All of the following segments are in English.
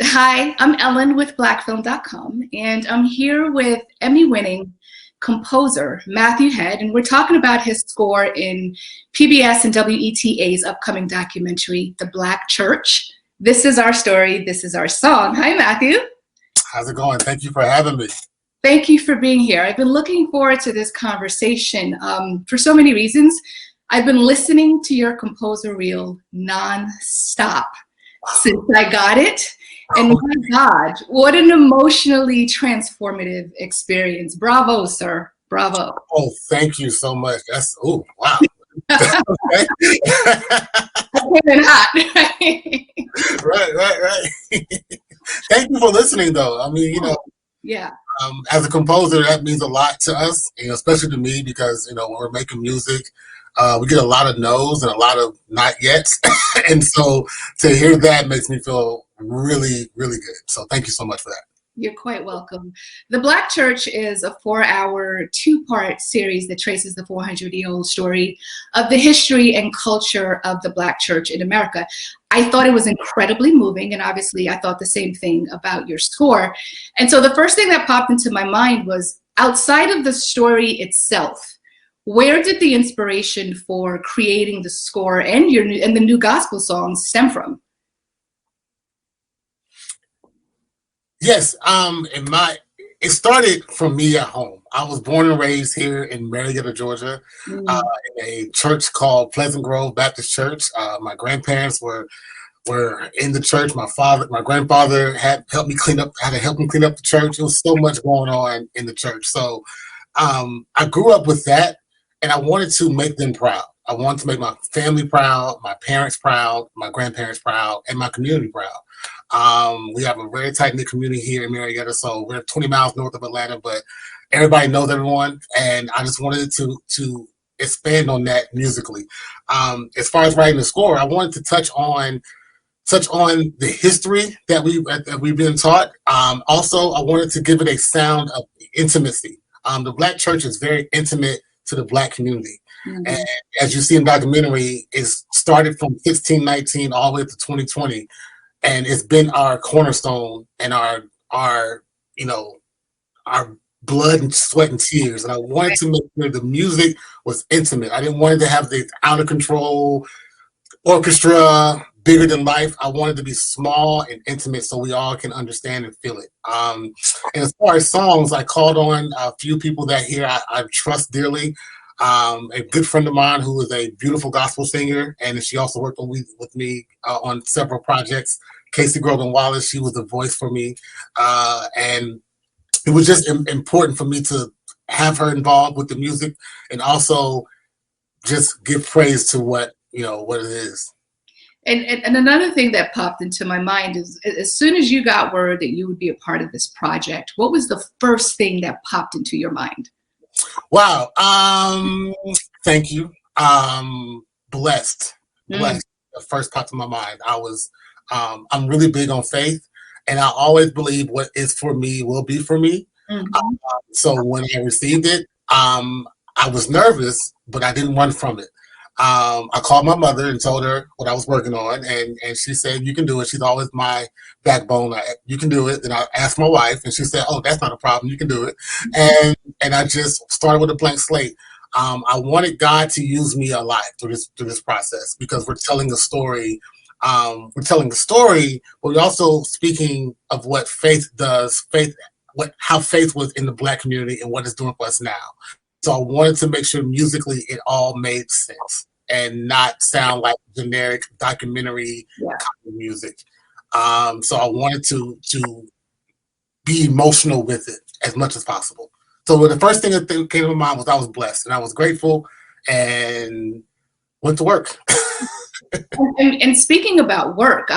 Hi, I'm Ellen with blackfilm.com, and I'm here with Emmy-winning composer Matthew Head, and we're talking about his score in PBS and WETA's upcoming documentary, The Black Church. This is our story, this is our song. Hi, Matthew. How's it going? Thank you for having me. Thank you for being here. I've been looking forward to this conversation for so many reasons. I've been listening to your composer reel non-stop since I got it. And my God, what an emotionally transformative experience. Bravo, sir. Bravo. Oh, thank you so much. That's, oh, wow. I came in hot. Right. Thank you for listening, though. I mean, Yeah. As a composer, that means a lot to us, especially to me, because, when we're making music, we get a lot of no's and a lot of not yets. And so to hear that makes me feel really, really good. So thank you so much for that. You're quite welcome. The Black Church is a 4-hour, 2-part series that traces the 400-year-old story of the history and culture of the Black Church in America. I thought it was incredibly moving, and obviously I thought the same thing about your score. And so the first thing that popped into my mind was, outside of the story itself, where did the inspiration for creating the score and the new gospel songs stem from? Yes, it started from me at home. I was born and raised here in Marietta, Georgia, in a church called Pleasant Grove Baptist Church. My grandparents were in the church. My grandfather had to help him clean up the church. There was so much going on in the church. So I grew up with that, and I wanted to make them proud. I wanted to make my family proud, my parents proud, my grandparents proud, and my community proud. We have a very tight-knit community here in Marietta, so we're 20 miles north of Atlanta, but everybody knows everyone, and I just wanted to expand on that musically. As far as writing the score, I wanted to touch on the history that we've been taught. Also, I wanted to give it a sound of intimacy. The Black Church is very intimate to the Black community. And as you see in the documentary, it started from 1619 all the way to 2020. And it's been our cornerstone and our blood and sweat and tears. And I wanted to make sure the music was intimate. I didn't want it to have the out of control orchestra, bigger than life. I wanted to be small and intimate so we all can understand and feel it. And as far as songs, I called on a few people that here I trust dearly. A good friend of mine who is a beautiful gospel singer, and she also worked with me on several projects. Casey Grogan Wallace, she was the voice for me, and it was just important for me to have her involved with the music, and also just give praise to what it is. And another thing that popped into my mind is, as soon as you got word that you would be a part of this project, what was the first thing that popped into your mind? Wow. Thank you. Blessed. The first popped in my mind. I'm really big on faith, and I always believe what is for me will be for me. So when I received it, I was nervous, but I didn't run from it. I called my mother and told her what I was working on, and she said, "You can do it." She's always my backbone. You can do it. Then I asked my wife, and she said, "Oh, that's not a problem. You can do it." And I just started with a blank slate. I wanted God to use me a lot through this process, because we're telling a story. But we're also speaking of what faith does, how faith was in the Black community and what it's doing for us now. So I wanted to make sure musically it all made sense and not sound like generic documentary kind of music. So I wanted to be emotional with it as much as possible. So the first thing that came to my mind was I was blessed and I was grateful and went to work. And speaking about work,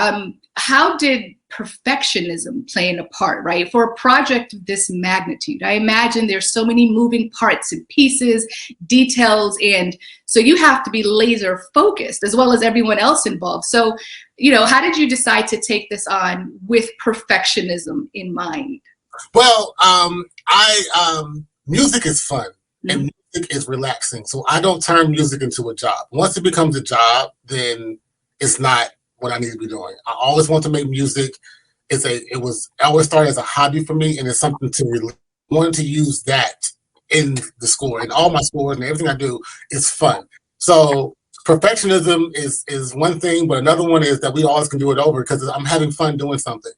how did perfectionism play a part, right? For a project of this magnitude, I imagine there's so many moving parts and pieces, details, and so you have to be laser focused as well as everyone else involved. So, how did you decide to take this on with perfectionism in mind? Well, music is fun and music is relaxing. So I don't turn music into a job. Once it becomes a job, then it's not what I need to be doing. I always want to make music it always started as a hobby for me, and it's something to really wanted to use that in the score, and all my scores and everything I do is fun. So perfectionism is one thing, but another one is that we always can do it over because I'm having fun doing something.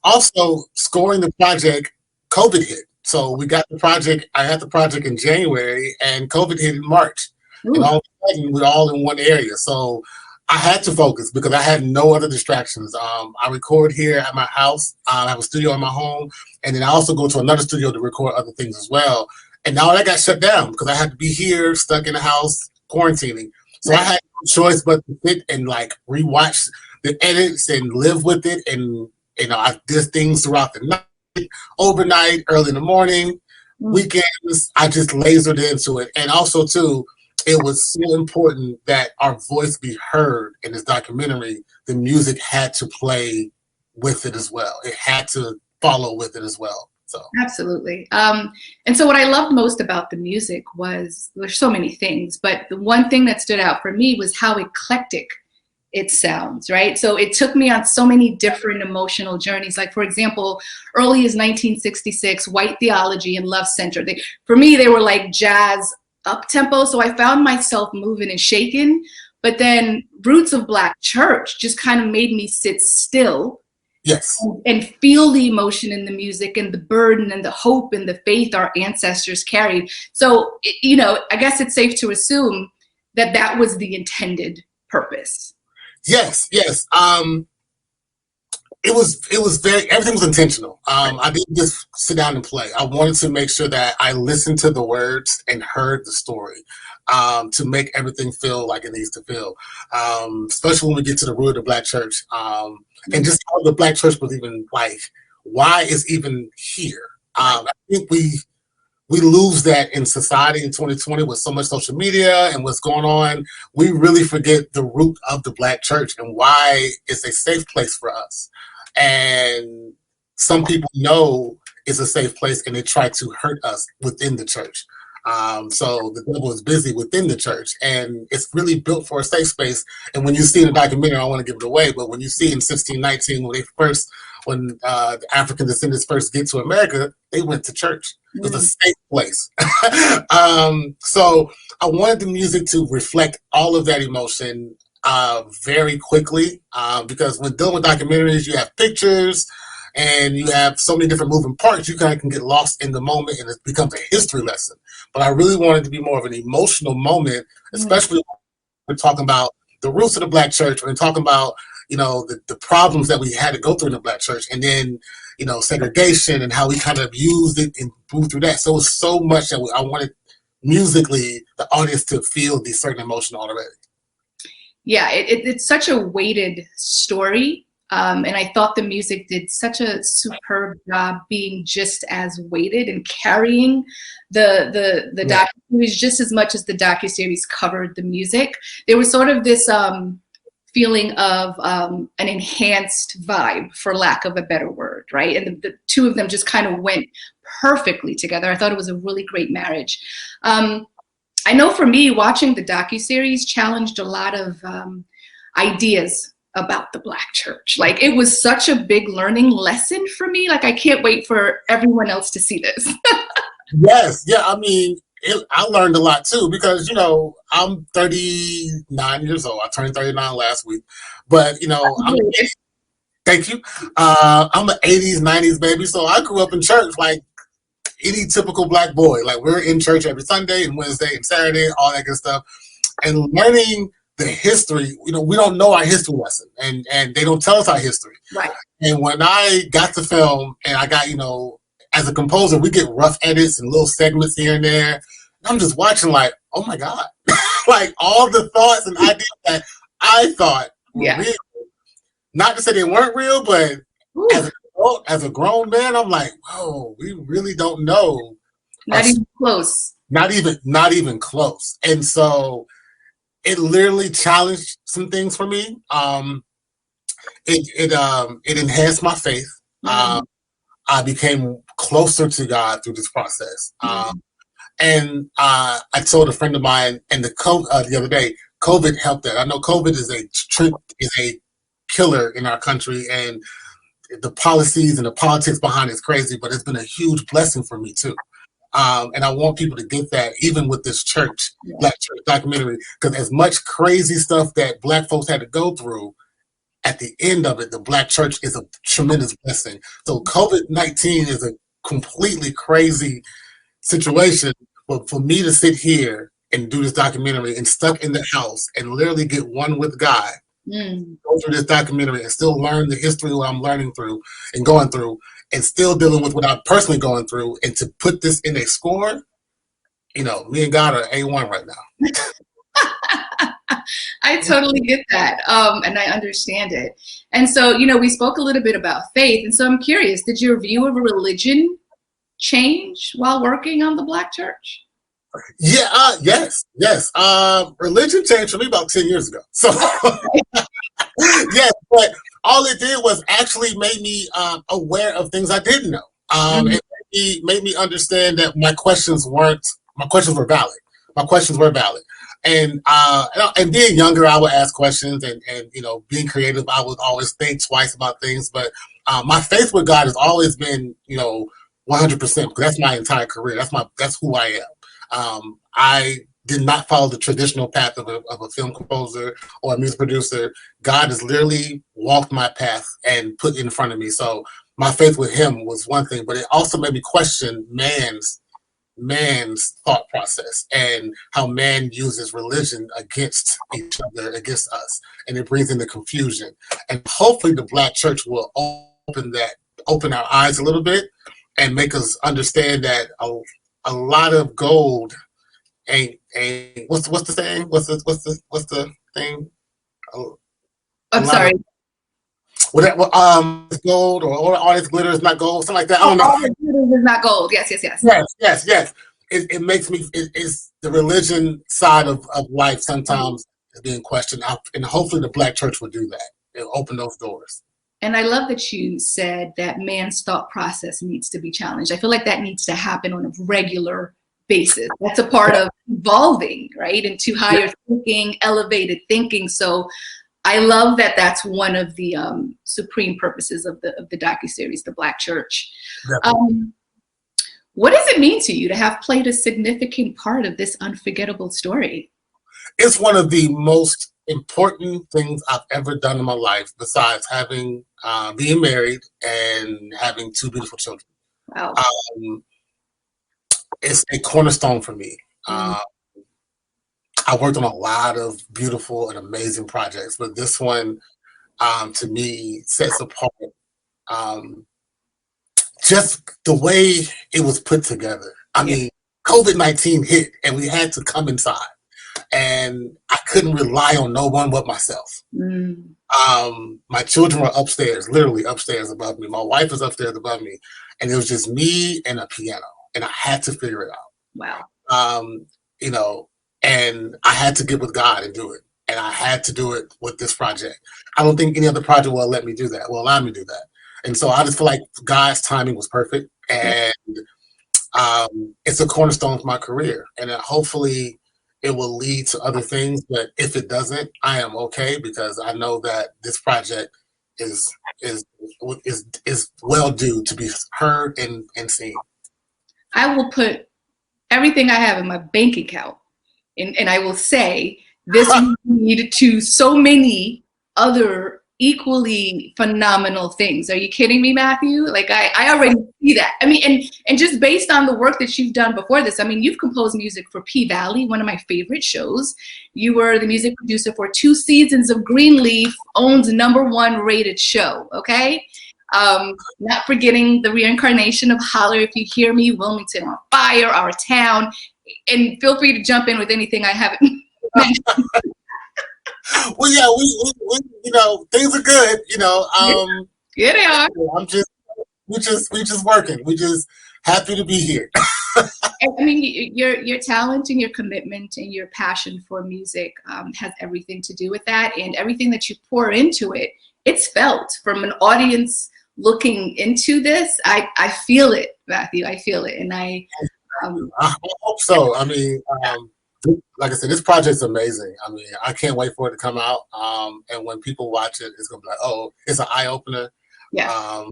Also, scoring the project, COVID hit. So we got the project. I had the project in January, and COVID hit in March. Ooh. And all of a sudden, we're all in one area. So I had to focus because I had no other distractions. I record here at my house. I have a studio in my home, and then I also go to another studio to record other things as well. And now that got shut down because I had to be here, stuck in the house, quarantining. So I had no choice but to sit and like rewatch the edits and live with it. And I did things throughout the night, overnight, early in the morning, weekends. I just lasered into it. And also too, it was so important that our voice be heard in this documentary. The music had to play with it as well. It had to follow with it as well. So absolutely. And so what I loved most about the music was, there's so many things, but the one thing that stood out for me was how eclectic it sounds, right? So it took me on so many different emotional journeys. Like, for example, early as 1966, White Theology and Love Center. For me, they were like jazz up-tempo, so I found myself moving and shaking. But then Roots of Black Church just kind of made me sit still. Yes. And feel the emotion in the music and the burden and the hope and the faith our ancestors carried. So, I guess it's safe to assume that that was the intended purpose. Yes. It was everything was intentional. I didn't just sit down and play. I wanted to make sure that I listened to the words and heard the story, to make everything feel like it needs to feel. Especially when we get to the root of the Black church, and just how the Black church was even like, why is even here? I think we lose that in society in 2020 with so much social media and what's going on. We really forget the root of the Black church and why it's a safe place for us. And some people know it's a safe place and they try to hurt us within the church. So the devil is busy within the church, and it's really built for a safe space. And when you see in the documentary, I don't want to give it away, but when you see in 1619, when the African descendants first get to America, they went to church. It was a safe place. So I wanted the music to reflect all of that emotion very quickly, because when dealing with documentaries, you have pictures and you have so many different moving parts, you kind of can get lost in the moment and it becomes a history lesson. But I really wanted to be more of an emotional moment, especially when we're talking about the roots of the Black church, when we're talking about, the problems that we had to go through in the Black church, and then, segregation and how we kind of used it and moved through that. So it was so much that I wanted musically the audience to feel these certain emotion already. Yeah, it's such a weighted story. And I thought the music did such a superb job being just as weighted and carrying the docuseries just as much as the docuseries covered the music. There was sort of this feeling of an enhanced vibe, for lack of a better word, right? And the two of them just kind of went perfectly together. I thought it was a really great marriage. I know for me, watching the docuseries challenged a lot of ideas about the Black church. Like, it was such a big learning lesson for me. Like, I can't wait for everyone else to see this. Yes. Yeah. I mean, I learned a lot too, because, I'm 39 years old. I turned 39 last week, but, thank you. I'm an 80s, 90s baby. So I grew up in church like any typical Black boy. Like, we're in church every Sunday and Wednesday and Saturday, all that good stuff. And learning the history, we don't know our history lesson, and they don't tell us our history. Right. And when I got to film, and I got, as a composer, we get rough edits and little segments here and there. And I'm just watching like, oh my God, like all the thoughts and ideas that I thought were real. Not to say they weren't real, but as a grown man, I'm like, whoa, we really don't know. Not even close. Not even close. And so it literally challenged some things for me. It enhanced my faith. I became closer to God through this process. And I told a friend of mine, and the other day, COVID helped that. I know COVID is a killer in our country, and the policies and the politics behind it is crazy, but it's been a huge blessing for me too. And I want people to get that, even with this church, Black Church documentary, because as much crazy stuff that Black folks had to go through, at the end of it, the Black church is a tremendous blessing. So COVID-19 is a completely crazy situation, but for me to sit here and do this documentary and stuck in the house and literally get one with God, go through this documentary and still learn the history of what I'm learning through and going through, and still dealing with what I'm personally going through, and to put this in a score, you know, me and God are A1 right now. I totally get that, and I understand it. And so, you know, we spoke a little bit about faith, and so I'm curious, did your view of religion change while working on the Black church? Yeah, yes. Religion changed for me about 10 years ago. So, yes, but all it did was actually made me aware of things I didn't know. It made me understand that my questions were valid. My questions were valid. And being younger, I would ask questions, and you know, being creative, I would always think twice about things. But my faith with God has always been, you know, 100%, because that's my entire career. That's who I am. I did not follow the traditional path of a film composer or a music producer. God has literally walked my path and put it in front of me. So my faith with Him was one thing, but it also made me question man's thought process and how man uses religion against each other, against us, and it brings in the confusion. And hopefully the Black church will open our eyes a little bit and make us understand that a lot of gold ain't what's the saying? What's the thing? I'm sorry. Gold, or all this glitter is not gold, something like that. I don't know. All this glitter is not gold. Yes. Yes. It makes me. It's the religion side of life sometimes is being questioned, and hopefully the Black church will do that. It'll open those doors. And I love that you said that man's thought process needs to be challenged. I feel like that needs to happen on a regular basis. That's a part of evolving, right, into higher thinking, elevated thinking. So I love that that's one of the supreme purposes of the docuseries, The Black Church. What does it mean to you to have played a significant part of this unforgettable story? It's one of the most important things I've ever done in my life, besides having being married and having two beautiful children. Wow. It's a cornerstone for me. I worked on a lot of beautiful and amazing projects, but this one, to me, sets apart just the way it was put together. I mean, COVID-19 hit, and we had to come inside, and I couldn't rely on no one but myself. My children were upstairs, literally upstairs above me. My wife was upstairs above me, and it was just me and a piano, and I had to figure it out. Wow. You know, and I had to get with God and do it. And I had to do it with this project. I don't think any other project will let me do that, will allow me to do that. And so I just feel like God's timing was perfect. And it's a cornerstone of my career. And hopefully it will lead to other things. But if it doesn't, I am okay, because I know that this project is well due to be heard and seen. I will put everything I have in my bank account, and I will say this lead to so many other equally phenomenal things. Are you kidding me, Matthew? Like I already see that. I mean, and just based on the work that you've done before this, I mean, you've composed music for P-Valley, one of my favorite shows. You were the music producer for 2 seasons of Greenleaf, owned #1 rated show. Okay. Not forgetting the reincarnation of Holler If You Hear Me, Wilmington on Fire, Our Town, and feel free to jump in with anything I haven't mentioned. Well, yeah, we you know, things are good, you know. Yeah, they are. We just working. We just happy to be here. I mean, your talent and your commitment and your passion for music has everything to do with that, and everything that you pour into it, it's felt from an audience looking into this. I feel it, Matthew. I feel it, and I hope so. I mean, like I said, this project's amazing. I mean, I can't wait for it to come out. And when people watch it, it's gonna be like, oh, it's an eye opener. Yeah.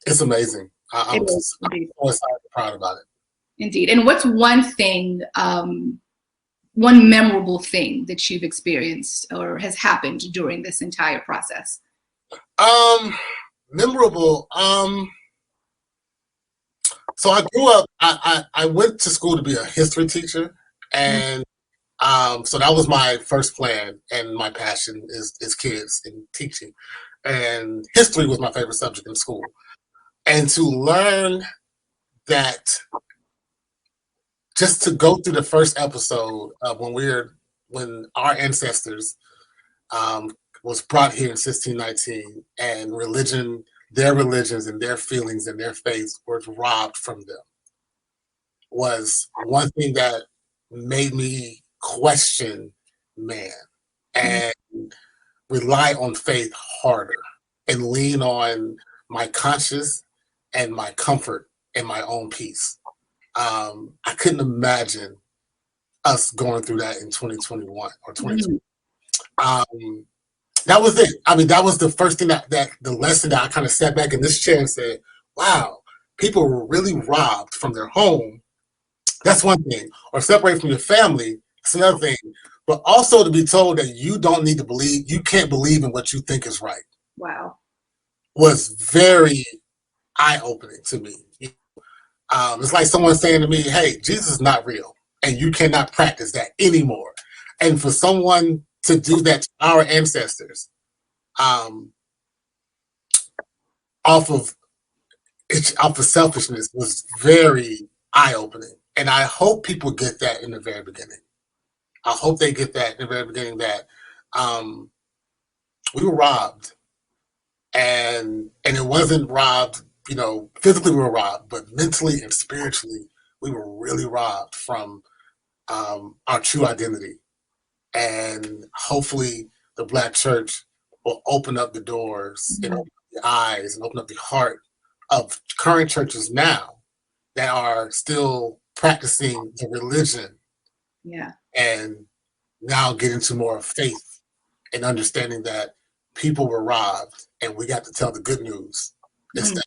It's amazing. It I'm is, so indeed. excited and proud about it. Indeed. And what's one thing, one memorable thing that you've experienced or has happened during this entire process? Memorable. So I grew up. I went to school to be a history teacher, and so that was my first plan, and my passion is kids and teaching, and history was my favorite subject in school, and to learn that, just to go through the first episode of when our ancestors was brought here in 1619, and their religions and their feelings and their faiths were robbed from them, was one thing that made me question man and rely on faith harder and lean on my conscience and my comfort and my own peace. I couldn't imagine us going through that in 2021 or 2020. That was it. I mean, that was the first thing that the lesson that I kind of sat back in this chair and said, wow, people were really robbed from their home. That's one thing. Or separated from your family, that's another thing. But also to be told that you don't need to believe, you can't believe in what you think is right. Wow. Was very eye-opening to me. It's like someone saying to me, hey, Jesus is not real, and you cannot practice that anymore. And for someone to do that to our ancestors, off of selfishness, was very eye-opening. And I hope people get that in the very beginning. I hope they get that in the very beginning, that we were robbed, and it wasn't robbed, physically we were robbed, but mentally and spiritually we were really robbed from our true identity. And hopefully the Black church will open up the doors and open up the eyes and open up the heart of current churches now that are still practicing the religion. Yeah. And now get into more of faith and understanding that people were robbed and we got to tell the good news instead of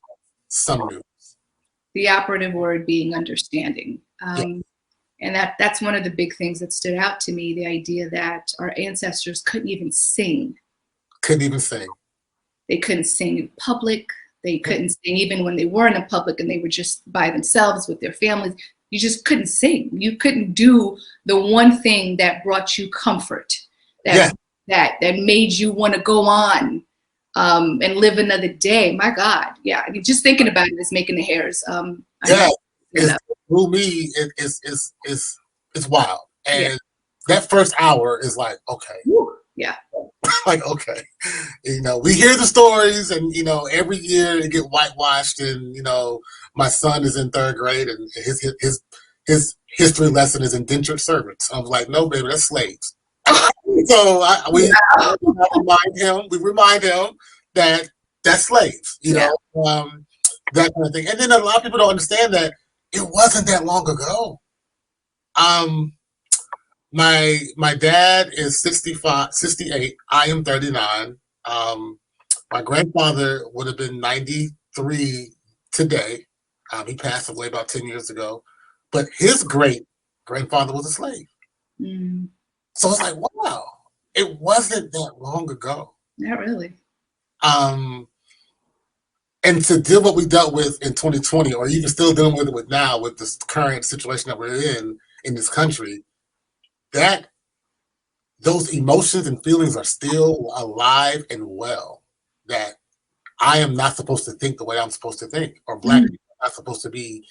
some news. The operative word being understanding. And that's one of the big things that stood out to me, the idea that our ancestors couldn't even sing. Couldn't even sing. They couldn't sing in public. They couldn't sing even when they weren't in public and they were just by themselves with their families. You just couldn't sing. You couldn't do the one thing that brought you comfort, that made you want to go on and live another day. My God, yeah. I mean, just thinking about it is making the hairs. Through me, it's wild. And that first hour is like, okay. Woo. Yeah. Like, okay. We hear the stories, and, every year it get whitewashed, and, my son is in 3rd grade and his history lesson is indentured servants. I was like, no, baby, that's slaves. So we remind him that that's slaves, that kind of thing. And then a lot of people don't understand that it wasn't that long ago. My dad is 68. I am 39. My grandfather would have been 93 today. He passed away about 10 years ago. But his great grandfather was a slave. So it's like, wow, it wasn't that long ago. Not really. And to deal what we dealt with in 2020, or even still dealing with it now, with this current situation that we're in this country, that those emotions and feelings are still alive and well. That I am not supposed to think the way I'm supposed to think, or Black people are not supposed to be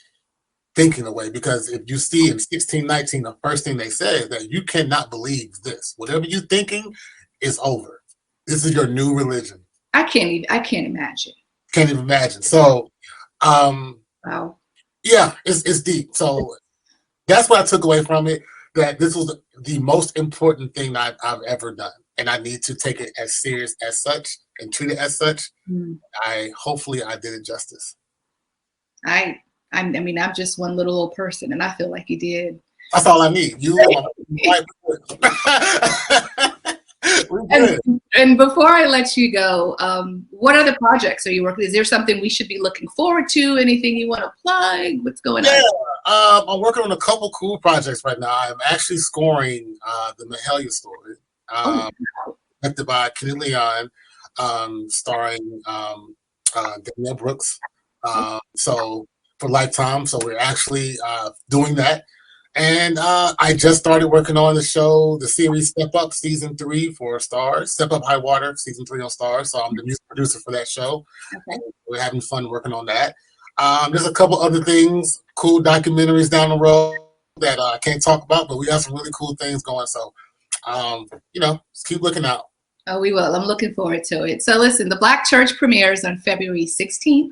thinking the way. Because if you see in 1619, the first thing they say is that you cannot believe this. Whatever you're thinking is over. This is your new religion. I can't imagine. Can't even imagine. So, wow. Yeah, it's deep. So that's what I took away from it. That this was the most important thing I've ever done, and I need to take it as serious as such and treat it as such. Hopefully I did it justice. I mean, I'm just one little old person, and I feel like you did. That's all I need. You. We're good. And before I let you go, what other projects are you working? Is there something we should be looking forward to? Anything you want to plug? What's going on? I'm working on a couple cool projects right now. I'm actually scoring the Mahalia story, directed by Kenny Leon, starring Danielle Brooks. So for Lifetime, so we're actually doing that. And I just started working on the show, the series Step Up Season 3 for Stars, Step Up High Water Season 3 on Stars. So I'm the music producer for that show. Okay. We're having fun working on that. There's a couple other things, cool documentaries down the road that I can't talk about, but we have some really cool things going. So, just keep looking out. Oh, we will. I'm looking forward to it. So listen, The Black Church premieres on February 16th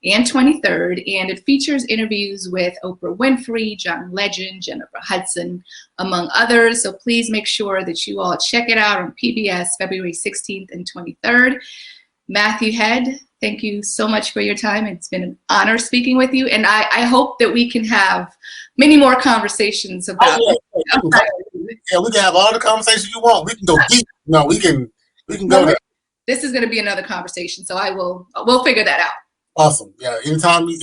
and 23rd, and it features interviews with Oprah Winfrey, John Legend, Jennifer Hudson, among others. So please make sure that you all check it out on PBS February 16th and 23rd. Matthew Head, thank you so much for your time. It's been an honor speaking with you, and I hope that we can have many more conversations about Yeah, we can have all the conversations you want. We can go deep. No, we can go there. This is going to be another conversation, so we'll figure that out. Awesome. Yeah, anytime you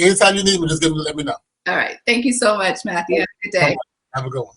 need me, just let me know. All right. Thank you so much, Matthew. Have a good day. Have a good one.